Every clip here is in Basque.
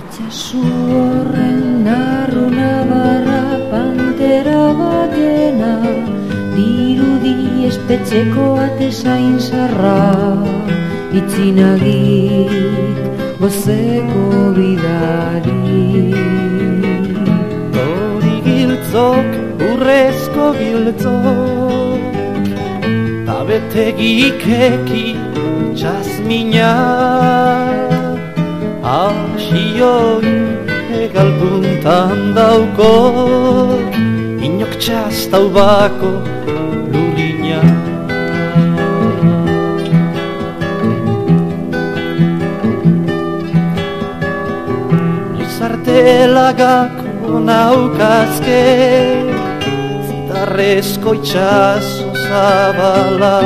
Itxasu horren arruna barra pantera batena, dirudi espetxeko atezain zarra, itzinagik gozeko bidari. Hori giltzok, urrezko giltzok, tabetegik eki txasmina, asioi egal puntan daukok, inok txastau bako lurina. Artelagako naukazke, zitarrezko itxaso zabala,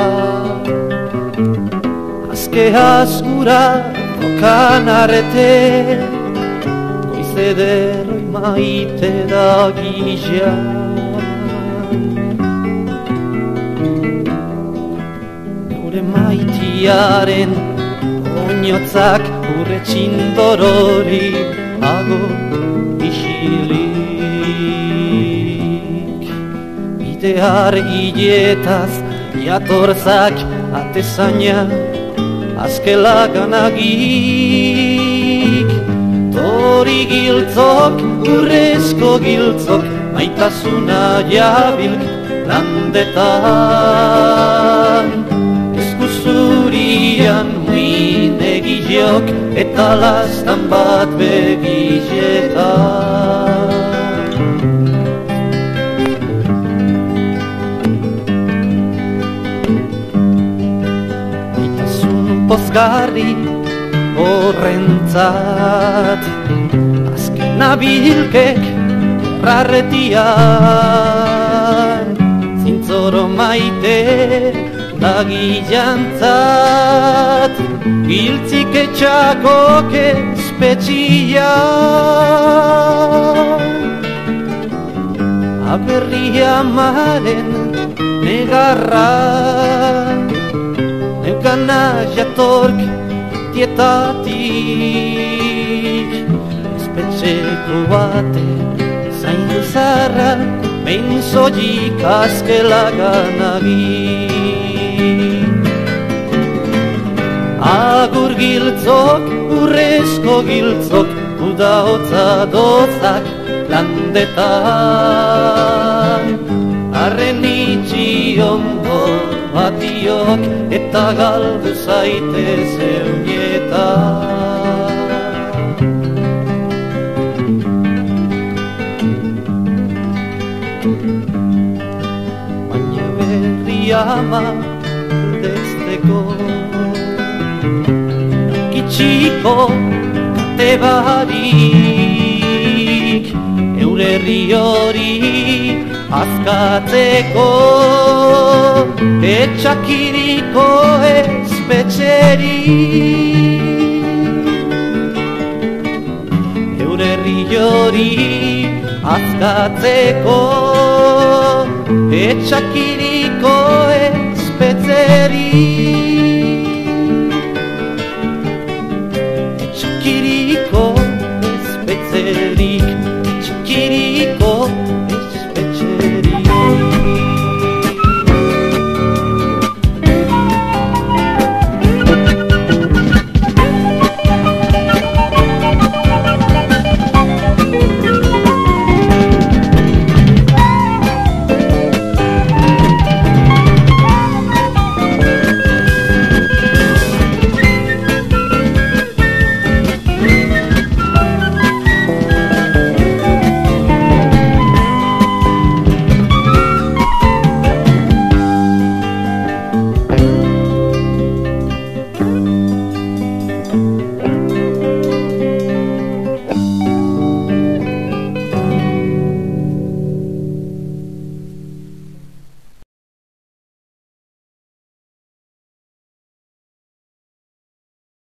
azke azgura tokan arrete, goizederoi maite da gizia. Gure maitiaren oinotzak urre txindorori ago isilik. Bide argiletaz jatorzak atezaina azkelaganagik. Tori giltzok, urrezko giltzok, maitasuna jabilk landetan. Eskuzurian muin egileok eta lastan bat begiletan. Maitasun pozgarri horrentzat, azken abilkek rarretian, zintzoro maite dagilantzat, giltzik etxakok espetxia. Aberri amaren negarra, neukana jatork dietatik, espetxeko bate zaindu zarra, behin zoik azkelaganagik. Agur giltzok, urrezko giltzok, uda hotza dozak landetan. Arren itxi ondo batiok eta galdu zaite zeunietan. Baina berri ama desteko txiko kate barik, eurerri hori azkatzeko, etxakiriko espetxerik. Eurerri hori azkatzeko, etxakiriko espetxerik.